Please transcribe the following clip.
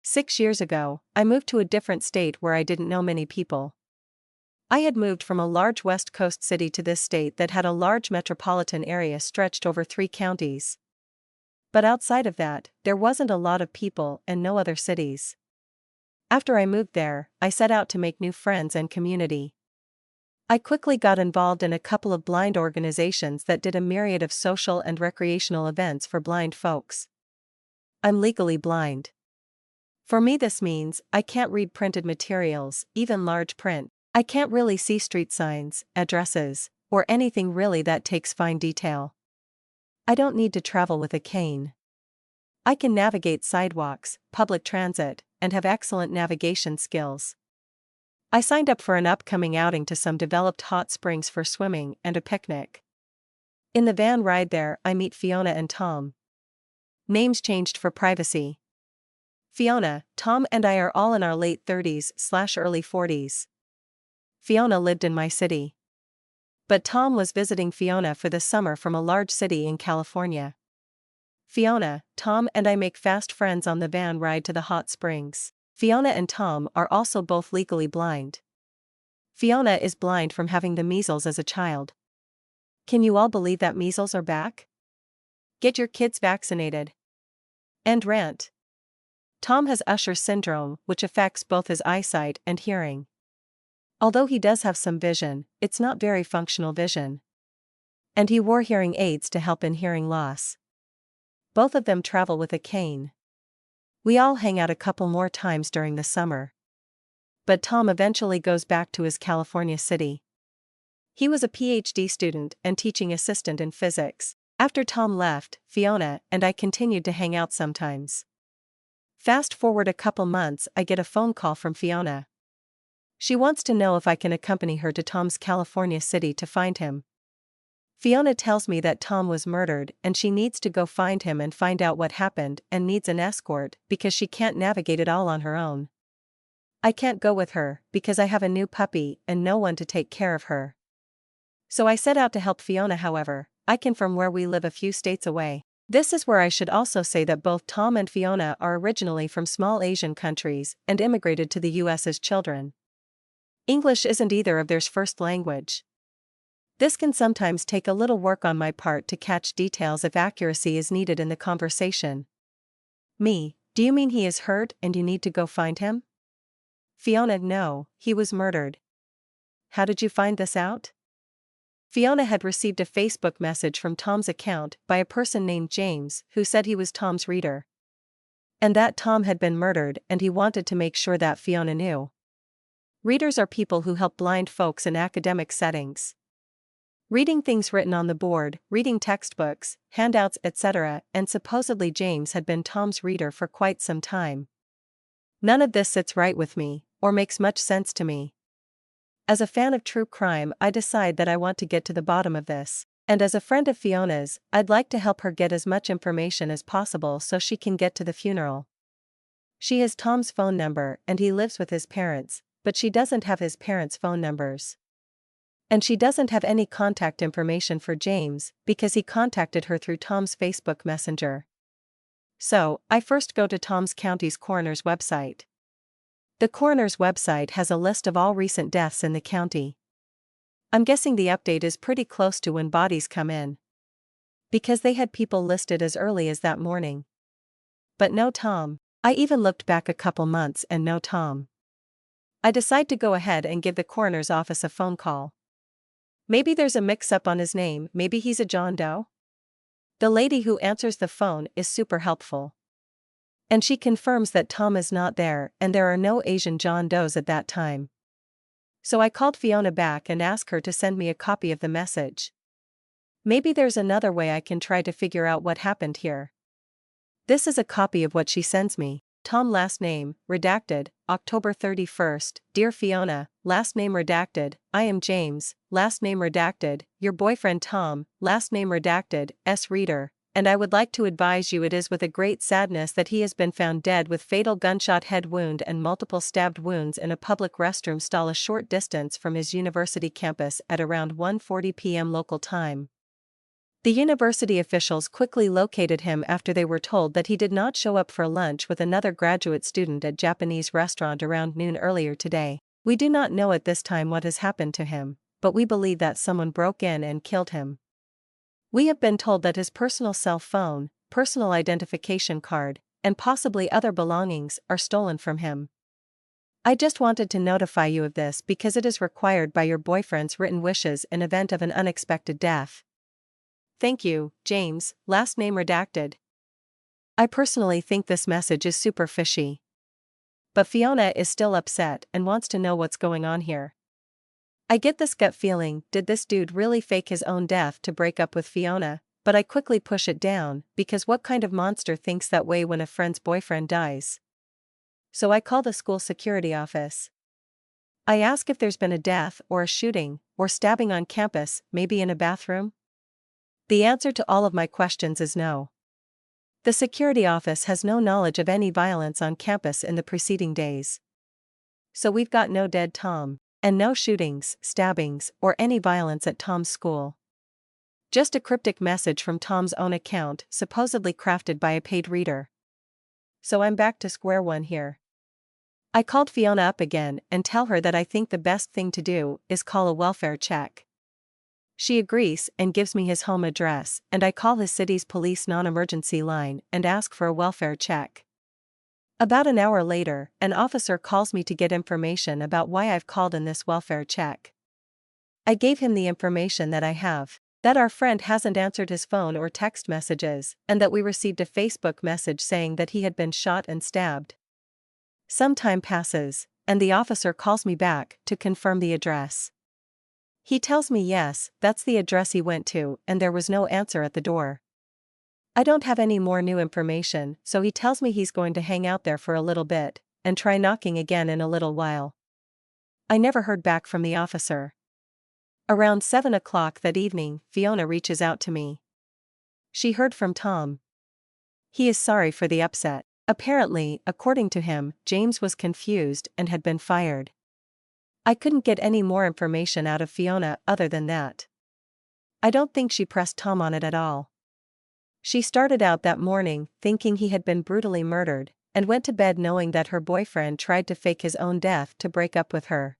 6 years ago, I moved to a different state where I didn't know many people. I had moved from a large West Coast city to this state that had a large metropolitan area stretched over 3 counties. But outside of that, there wasn't a lot of people and no other cities. After I moved there, I set out to make new friends and community. I quickly got involved in a couple of blind organizations that did a myriad of social and recreational events for blind folks. I'm legally blind. For me, this means I can't read printed materials, even large print. I can't really see street signs, addresses, or anything really that takes fine detail. I don't need to travel with a cane. I can navigate sidewalks, public transit, and have excellent navigation skills. I signed up for an upcoming outing to some developed hot springs for swimming and a picnic. In the van ride there, I meet Fiona and Tom. Names changed for privacy. Fiona, Tom and I are all in our late 30s/early 40s. Fiona lived in my city. But Tom was visiting Fiona for the summer from a large city in California. Fiona, Tom and I make fast friends on the van ride to the hot springs. Fiona and Tom are also both legally blind. Fiona is blind from having the measles as a child. Can you all believe that measles are back? Get your kids vaccinated. End rant. Tom has Usher syndrome, which affects both his eyesight and hearing. Although he does have some vision, it's not very functional vision. And he wore hearing aids to help in hearing loss. Both of them travel with a cane. We all hang out a couple more times during the summer. But Tom eventually goes back to his California city. He was a PhD student and teaching assistant in physics. After Tom left, Fiona and I continued to hang out sometimes. Fast forward a couple months, I get a phone call from Fiona. She wants to know if I can accompany her to Tom's California city to find him. Fiona tells me that Tom was murdered and she needs to go find him and find out what happened and needs an escort because she can't navigate it all on her own. I can't go with her because I have a new puppy and no one to take care of her. So I set out to help Fiona. However, I can from where we live a few states away. This is where I should also say that both Tom and Fiona are originally from small Asian countries and immigrated to the US as children. English isn't either of their first language. This can sometimes take a little work on my part to catch details if accuracy is needed in the conversation. Me, do you mean he is hurt and you need to go find him? Fiona, no, he was murdered. How did you find this out? Fiona had received a Facebook message from Tom's account by a person named James who said he was Tom's reader. And that Tom had been murdered and he wanted to make sure that Fiona knew. Readers are people who help blind folks in academic settings. Reading things written on the board, reading textbooks, handouts, etc., and supposedly James had been Tom's reader for quite some time. None of this sits right with me, or makes much sense to me. As a fan of true crime, I decide that I want to get to the bottom of this, and as a friend of Fiona's, I'd like to help her get as much information as possible so she can get to the funeral. She has Tom's phone number and he lives with his parents, but she doesn't have his parents' phone numbers. And she doesn't have any contact information for James because he contacted her through Tom's Facebook Messenger. So, I first go to Tom's county's coroner's website. The coroner's website has a list of all recent deaths in the county. I'm guessing the update is pretty close to when bodies come in. Because they had people listed as early as that morning. But no Tom. I even looked back a couple months and no Tom. I decide to go ahead and give the coroner's office a phone call. Maybe there's a mix-up on his name, maybe he's a John Doe? The lady who answers the phone is super helpful. And she confirms that Tom is not there and there are no Asian John Does at that time. So I called Fiona back and asked her to send me a copy of the message. Maybe there's another way I can try to figure out what happened here. This is a copy of what she sends me. Tom last name, redacted, October 31st, Dear Fiona, last name redacted, I am James, last name redacted, your boyfriend Tom, last name redacted, S. Reader, and I would like to advise you it is with a great sadness that he has been found dead with fatal gunshot head wound and multiple stabbed wounds in a public restroom stall a short distance from his university campus at around 1:40 p.m. local time. The university officials quickly located him after they were told that he did not show up for lunch with another graduate student at Japanese restaurant around noon earlier today. We do not know at this time what has happened to him, but we believe that someone broke in and killed him. We have been told that his personal cell phone, personal identification card, and possibly other belongings are stolen from him. I just wanted to notify you of this because it is required by your boyfriend's written wishes in event of an unexpected death. Thank you, James, last name redacted. I personally think this message is super fishy. But Fiona is still upset and wants to know what's going on here. I get this gut feeling, did this dude really fake his own death to break up with Fiona? But I quickly push it down, because what kind of monster thinks that way when a friend's boyfriend dies? So I call the school security office. I ask if there's been a death or a shooting or stabbing on campus, maybe in a bathroom. The answer to all of my questions is no. The security office has no knowledge of any violence on campus in the preceding days. So we've got no dead Tom, and no shootings, stabbings, or any violence at Tom's school. Just a cryptic message from Tom's own account, supposedly crafted by a paid reader. So I'm back to square one here. I called Fiona up again and tell her that I think the best thing to do is call a welfare check. She agrees and gives me his home address, and I call his city's police non-emergency line and ask for a welfare check. About an hour later, an officer calls me to get information about why I've called in this welfare check. I gave him the information that I have, that our friend hasn't answered his phone or text messages, and that we received a Facebook message saying that he had been shot and stabbed. Some time passes, and the officer calls me back to confirm the address. He tells me yes, that's the address he went to, and there was no answer at the door. I don't have any more new information, so he tells me he's going to hang out there for a little bit, and try knocking again in a little while. I never heard back from the officer. Around 7 o'clock that evening, Fiona reaches out to me. She heard from Tom. He is sorry for the upset. Apparently, according to him, James was confused and had been fired. I couldn't get any more information out of Fiona other than that. I don't think she pressed Tom on it at all. She started out that morning thinking he had been brutally murdered, and went to bed knowing that her boyfriend tried to fake his own death to break up with her.